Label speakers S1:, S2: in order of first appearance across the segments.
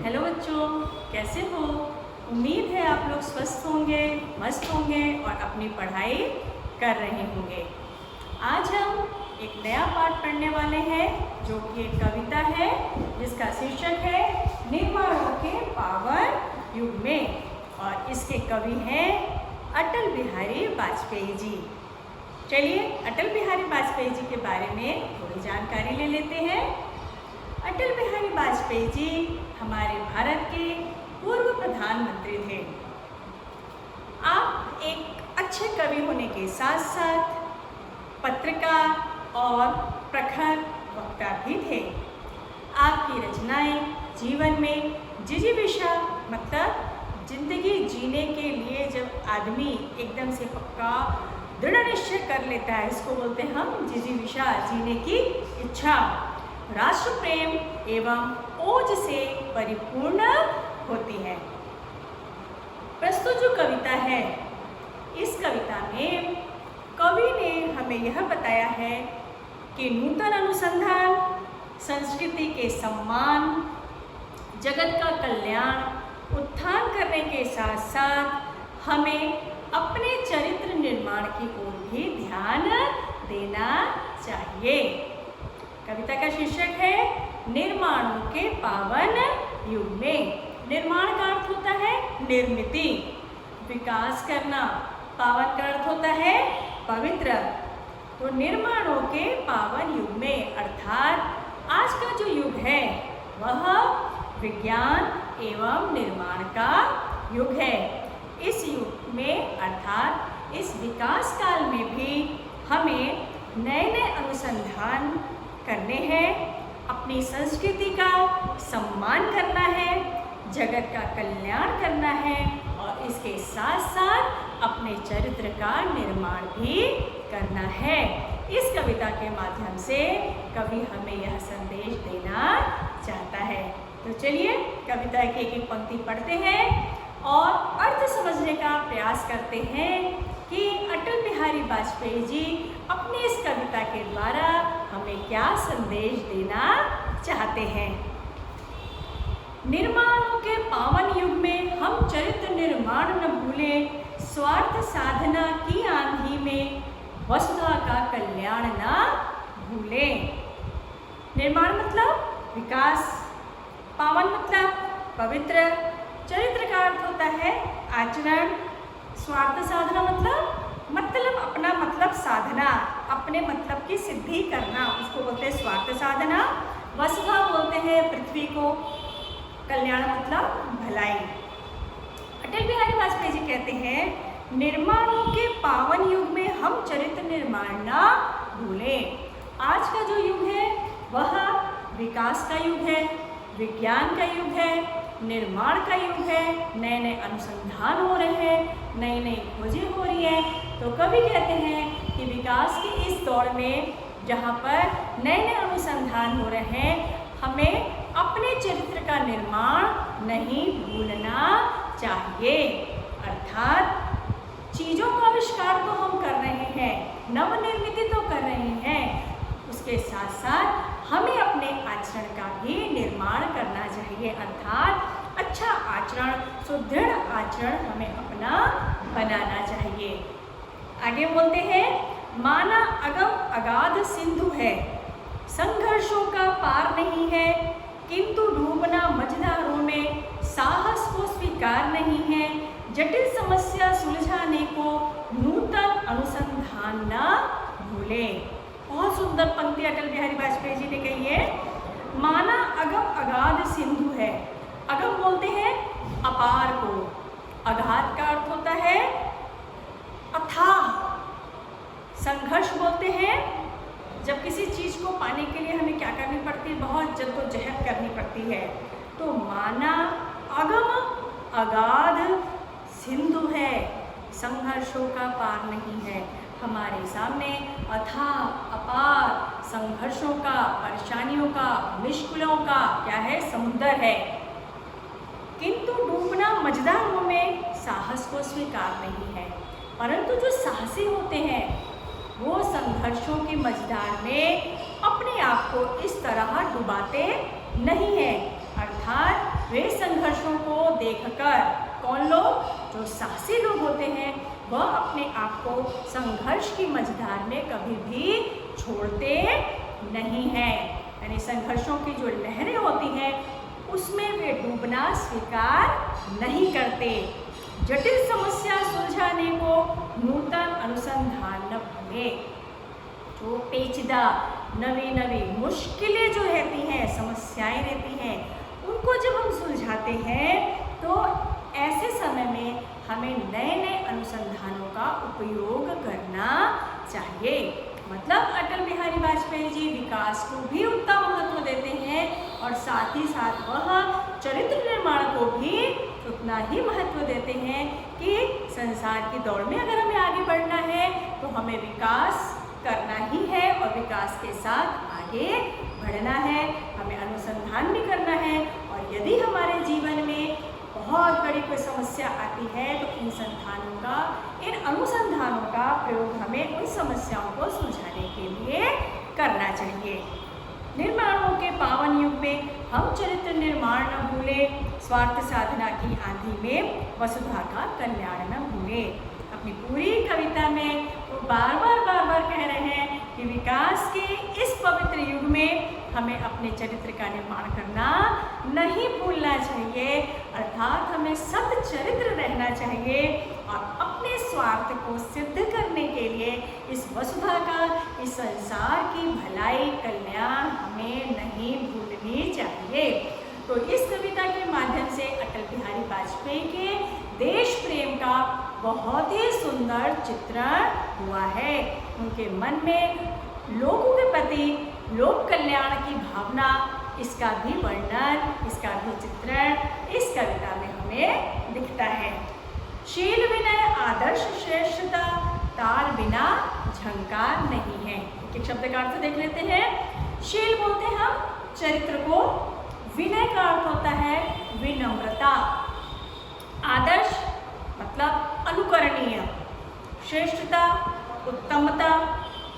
S1: Hello बच्चों, कैसे हो? उम्मीद है आप लोग स्वस्थ होंगे, मस्त होंगे और अपनी पढ़ाई कर रहे होंगे। आज हम एक नया पाठ पढ़ने वाले हैं जो कि एक कविता है जिसका शीर्षक है निर्माणों के पावन युग में, और इसके कवि हैं अटल बिहारी वाजपेयी जी। चलिए अटल बिहारी वाजपेयी जी के बारे में थोड़ी जानकारी ले लेते हैं। अटल बिहारी वाजपेयी जी हमारे भारत के पूर्व प्रधानमंत्री थे। आप एक अच्छे कवि होने के साथ साथ पत्रकार और प्रखर वक्ता भी थे। आपकी रचनाएं जीवन में जिजीविषा मतलब जिंदगी जीने के लिए जब आदमी एकदम से पक्का दृढ़ निश्चय कर लेता है, इसको बोलते हैं हम जिजीविषा, जीने की इच्छा, राष्ट्र प्रेम एवं ओज से परिपूर्ण होती है। प्रस्तुत जो कविता है, इस कविता में कवि ने हमें यह बताया है कि नूतन अनुसंधान, संस्कृति के सम्मान, जगत का कल्याण, उत्थान करने के साथ साथ हमें अपने चरित्र निर्माण की ओर भी ध्यान देना चाहिए। कविता का शीर्षक है निर्माणों के पावन युग में। निर्माण का अर्थ होता है निर्मिति, विकास करना। पावन का अर्थ होता है पवित्र। तो निर्माणों के पावन युग में अर्थात आज का जो युग है वह विज्ञान एवं निर्माण का युग है। इस युग में अर्थात इस विकास काल में भी हमें नए नए अनुसंधान करने हैं, अपनी संस्कृति का सम्मान करना है, जगत का कल्याण करना है और इसके साथ साथ अपने चरित्र का निर्माण भी करना है। इस कविता के माध्यम से कवि हमें यह संदेश देना चाहता है। तो चलिए कविता की एक एक पंक्ति पढ़ते हैं और अर्थ समझने का प्रयास करते हैं कि अटल बिहारी वाजपेयी जी अपनी इस कविता के द्वारा हमें क्या संदेश देना चाहते हैं। निर्माणों के पावन युग में हम चरित्र निर्माण न भूलें, स्वार्थ साधना की आंधी में वसुधा का कल्याण न भूलें। निर्माण मतलब विकास, पावन मतलब पवित्र, चरित्र का अर्थ होता है आचरण, स्वार्थ साधना मतलब अपना मतलब साधना, अपने मतलब की सिद्धि करना, उसको बोलते हैं स्वार्थ साधना। वसुधा बोलते हैं पृथ्वी को, कल्याण मतलब भलाई। अटल बिहारी वाजपेयी जी कहते हैं निर्माणों के पावन युग में हम चरित्र निर्माण ना भूलें। आज का जो युग है वह विकास का युग है, विज्ञान का युग है, निर्माण का युग है। नए नए अनुसंधान हो रहे हैं, नई नई खोजें हो रही हैं। तो कवि कहते हैं कि विकास के इस दौर में जहाँ पर नए नए अनुसंधान हो रहे हैं, हमें अपने चरित्र का निर्माण नहीं भूलना चाहिए। अर्थात चीज़ों का आविष्कार तो हम कर रहे हैं, नवनिर्मित तो कर रहे हैं, उसके साथ साथ हमें अपने आचरण का भी निर्माण करना चाहिए। अर्थात अच्छा आचरण, सुदृढ़ आचरण हमें अपना बनाना चाहिए। आगे बोलते हैं माना अगम अगाध सिंधु है, संघर्षों का पार नहीं है, किंतु डूबना मझधारों में साहस को स्वीकार नहीं है। जटिल समस्या सुलझाने को नूतन अनुसंधान न भूलें। बहुत सुंदर पंक्ति अटल बिहारी वाजपेयी जी ने कही है। माना अगम अगाध सिंधु है, अगम बोलते हैं अपार को, अगाध का अर्थ होता है अथाह। संघर्ष बोलते हैं जब किसी चीज़ को पाने के लिए हमें क्या करनी पड़ती है, बहुत जद्दोजहद करनी पड़ती है। तो माना अगम अगाध सिंधु है, संघर्षों का पार नहीं है। हमारे सामने अथाह अपार संघर्षों का, परेशानियों का, मुश्किलों का क्या है, समुद्र है। किंतु डूबना मझधारों में साहस को स्वीकार नहीं है। परंतु जो साहसी होते हैं वो संघर्षों की मझधार में अपने आप को इस तरह डुबाते नहीं हैं। अर्थात वे संघर्षों को देखकर, कौन लोग, जो साहसी लोग होते हैं, वह अपने आप को संघर्ष की मझधार में कभी भी छोड़ते नहीं हैं। यानी संघर्षों की जो लहरें होती हैं उसमें वे डूबना स्वीकार नहीं करते। जटिल समस्या सुलझाने को नूतन अनुसंधान न भूले। जो पेचीदा नवी नवी मुश्किलें जो रहती हैं, समस्याएं रहती हैं, उनको जब हम सुलझाते हैं तो ऐसे समय में हमें नए नए अनुसंधानों का उपयोग करना चाहिए। मतलब अटल बिहारी वाजपेयी जी विकास को भी उतना महत्व देते हैं और साथ ही साथ वह चरित्र निर्माण को भी उतना ही महत्व देते हैं कि संसार की दौड़ में अगर हमें आगे बढ़ना है तो हमें विकास करना ही है और विकास के साथ आगे बढ़ना है, हमें अनुसंधान भी करना है। और यदि हमारे जीवन में बहुत बड़ी कोई समस्या आती है तो इन अनुसंधानों का प्रयोग हमें उन समस्याओं को सुलझाने के लिए करना चाहिए। निर्माणों के पावन युग में हम चरित्र निर्माण न भूले, स्वार्थ साधना की आंधी में वसुधा का कल्याण न भूले। अपनी पूरी कविता में वो बार बार कह रहे हैं कि विकास के इस पवित्र युग में हमें अपने चरित्र का निर्माण करना नहीं भूलना चाहिए, अर्थात हमें सत चरित्र रहना चाहिए और अपने स्वार्थ को सिद्ध करने के लिए इस वसुधा का, इस संसार की भलाई कल्याण हमें नहीं भूलनी चाहिए। तो इस कविता के माध्यम से अटल बिहारी वाजपेयी के देश प्रेम का बहुत ही सुंदर चित्रण हुआ है। उनके मन में लोगों के प्रति लोक कल्याण की भावना, इसका भी वर्णन, इसका भी चित्रण इस कविता में हमें दिखता है। शील विनय आदर्श श्रेष्ठता, तार बिना झंकार नहीं है। एक शब्द का अर्थ देख लेते हैं। शील बोलते हैं हम चरित्र को, विनय का अर्थ होता है विनम्रता, आदर्श मतलब अनुकरणीय, श्रेष्ठता उत्तमता,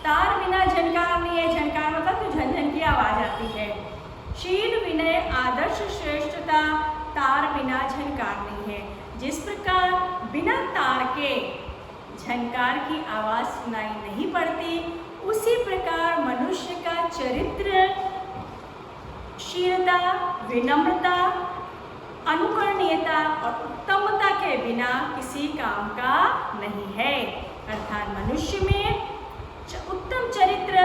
S1: तार बिना झनकार नहीं है। झनकार मतलब तो झनझन की आवाज आती है। शील विनय आदर्श श्रेष्ठता, तार बिना झनकार नहीं है। जिस प्रकार बिना तार के झनकार की आवाज सुनाई नहीं पड़ती, उसी प्रकार मनुष्य का चरित्र शीलता, विनम्रता, अनुकरणीयता और उत्तमता के बिना किसी काम का नहीं है। अर्थात मनुष्य में उत्तम चरित्र,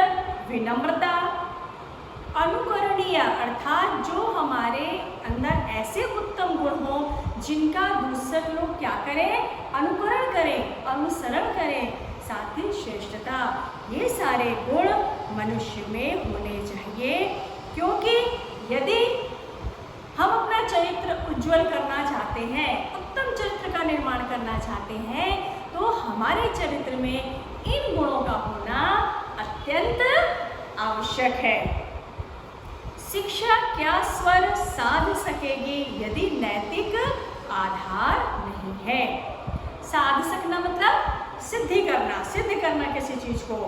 S1: विनम्रता, अनुकरणीय अर्थात जो हमारे अंदर ऐसे उत्तम गुण हो जिनका दूसरे लोग क्या करें, अनुकरण करें, अनुसरण करें, साथ ही श्रेष्ठता, ये सारे गुण मनुष्य में होने चाहिए। क्योंकि यदि हम अपना चरित्र उज्जवल करना चाहते हैं, उत्तम चरित्र का निर्माण करना चाहते हैं, तो हमारे चरित्र में इन गुणों का होना अत्यंत आवश्यक है। शिक्षा क्या स्वर साध सकेगी यदि नैतिक आधार नहीं है। साध सकना मतलब सिद्धि करना, सिद्ध करना किसी चीज को।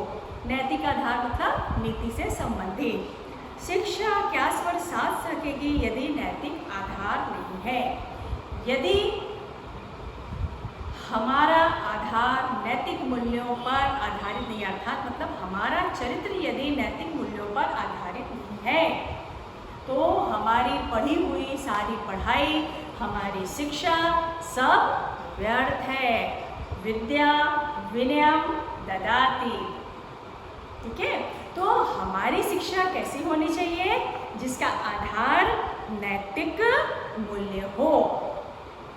S1: नैतिक आधार मतलब नीति से संबंधित। शिक्षा क्या स्वर साध सकेगी यदि नैतिक आधार नहीं है। यदि हमारा आधार नैतिक मूल्यों पर आधारित नहीं, अर्थात मतलब हमारा चरित्र यदि नैतिक मूल्यों पर आधारित नहीं है, तो हमारी पढ़ी हुई सारी पढ़ाई, हमारी शिक्षा सब व्यर्थ है। विद्या विनयम ददाति। ठीक है, तो हमारी शिक्षा कैसी होनी चाहिए, जिसका आधार नैतिक मूल्य हो।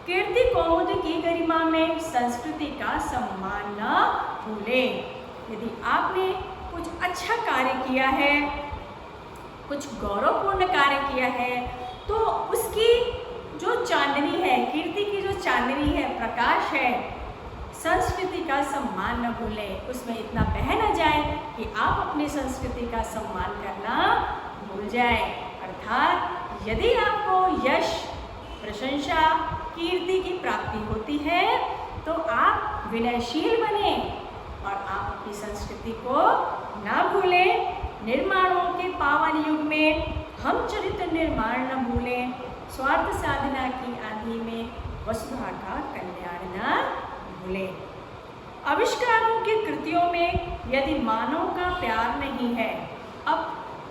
S1: कीर्ति कौमुदी की गरिमा में संस्कृति का सम्मान न भूले। यदि आपने कुछ अच्छा कार्य किया है, कुछ गौरवपूर्ण कार्य किया है, तो उसकी जो चांदनी है, कीर्ति की जो चांदनी है, प्रकाश है, संस्कृति का सम्मान न भूलें। उसमें इतना बह न जाए कि आप अपनी संस्कृति का सम्मान करना भूल जाए। अर्थात यदि आपको यश, प्रशंसा, कीर्ति की प्राप्ति होती है तो आप विनयशील बने और आप अपनी संस्कृति को ना भूलें। निर्माणों के पावन युग में हम चरित्र निर्माण न भूलें, स्वार्थ साधना की आंधी में वसुधा का कल्याण न भूलें। आविष्कारों की कृतियों में यदि मानव का प्यार नहीं है, अब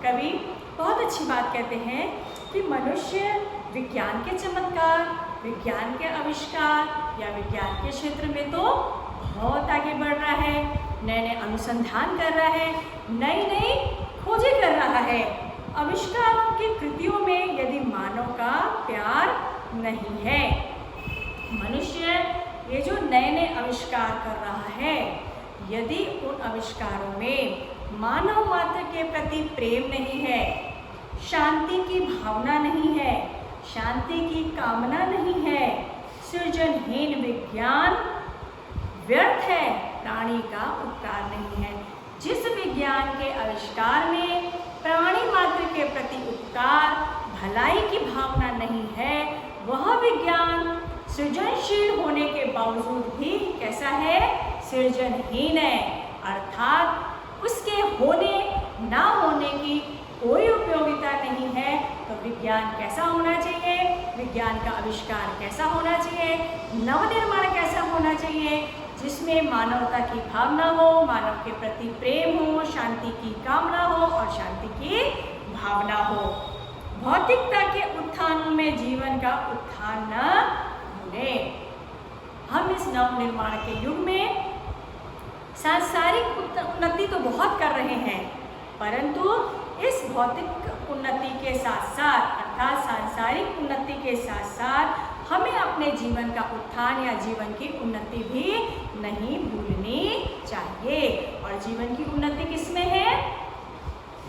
S1: कवि बहुत अच्छी बात कहते हैं कि मनुष्य विज्ञान के चमत्कार, विज्ञान के आविष्कार या विज्ञान के क्षेत्र में तो बहुत आगे बढ़ रहा है, नए नए अनुसंधान कर रहा है, नई नई खोजें कर रहा है। आविष्कारों की कृतियों में यदि मानव का प्यार नहीं है, मनुष्य ये जो नए नए आविष्कार कर रहा है, यदि उन आविष्कारों में मानव मात्र के प्रति प्रेम नहीं है, शांति की भावना नहीं है, शांति की कामना नहीं है, सृजनहीन विज्ञान व्यर्थ है, प्राणी का उपकार नहीं है। जिस विज्ञान के आविष्कार में प्राणी मात्र के प्रति उपकार, भलाई की भावना नहीं है, वह विज्ञान सृजनशील होने के बावजूद भी कैसा है? सृजनहीन है। अर्थात उसके होने ना होने की कोई उपयोगिता नहीं है। तो विज्ञान कैसा होना चाहिए? विज्ञान का आविष्कार कैसा होना चाहिए? नवनिर्माण कैसा होना चाहिए? जिसमें मानवता की भावना हो, मानव के प्रति प्रेम हो, शांति की कामना हो और शांति की भावना हो। भौतिकता के उत्थान में जीवन का उत्थान न भूलें। हम इस नवनिर्माण के युग में सांसारिक उन्नति तो बहुत कर रहे हैं, परंतु इस भौतिक उन्नति के साथ साथ अर्थात सांसारिक उन्नति के साथ साथ हमें अपने जीवन का उत्थान या जीवन की उन्नति भी नहीं भूलनी चाहिए। और जीवन की उन्नति किसमें है?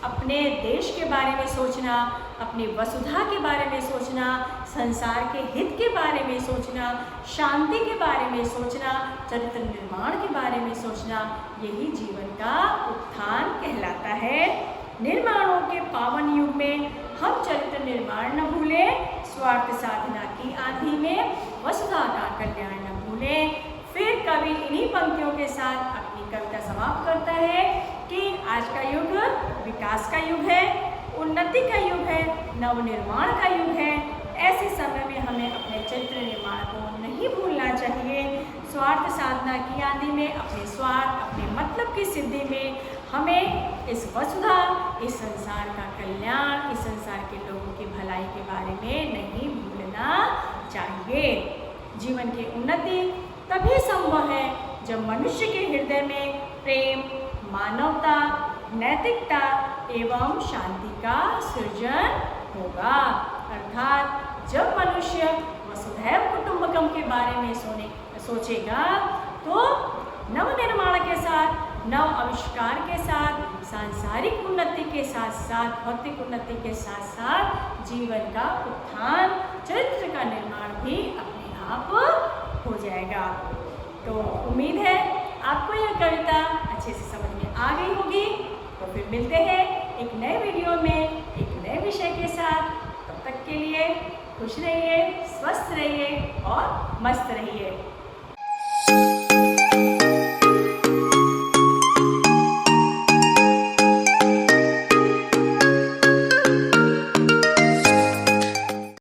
S1: अपने देश के बारे में सोचना, अपनी वसुधा के बारे में सोचना, संसार के हित के बारे में सोचना, शांति के बारे में सोचना, चरित्र निर्माण के बारे में सोचना, यही जीवन का उत्थान कहलाता है। निर्माणों के पावन युग में हम चरित्र निर्माण न भूलें, स्वार्थ साधना की आंधी में वसुधा का कल्याण न भूलें। फिर कवि इन्हीं पंक्तियों के साथ अपनी कविता समाप्त करता है कि आज का युग विकास का युग है, उन्नति का युग है, नवनिर्माण का युग है। ऐसे समय में हमें अपने चरित्र निर्माण को नहीं भूलना चाहिए। स्वार्थ साधना की आंधी में अपने स्वार्थ, अपने मतलब की सिद्धि में हमें इस वसुधा, इस संसार का कल्याण, इस संसार के लोगों की भलाई के बारे में नहीं भूलना चाहिए। जीवन की उन्नति तभी संभव है जब मनुष्य के हृदय में प्रेम, मानवता, नैतिकता एवं शांति का सृजन होगा। अर्थात जब मनुष्य वसुधैव कुटुंबकम के बारे में सोचेगा तो नवनिर्माण के साथ, नव आविष्कार के साथ, सांसारिक उन्नति के साथ साथ, भौतिक उन्नति के साथ साथ जीवन का उत्थान, चरित्र का निर्माण भी अपने आप हो जाएगा। तो उम्मीद है आपको यह कविता अच्छे से समझ में आ गई होगी। तो फिर मिलते हैं एक नए वीडियो में एक नए विषय के साथ। तब तक के लिए खुश रहिए, स्वस्थ रहिए और मस्त रहिए।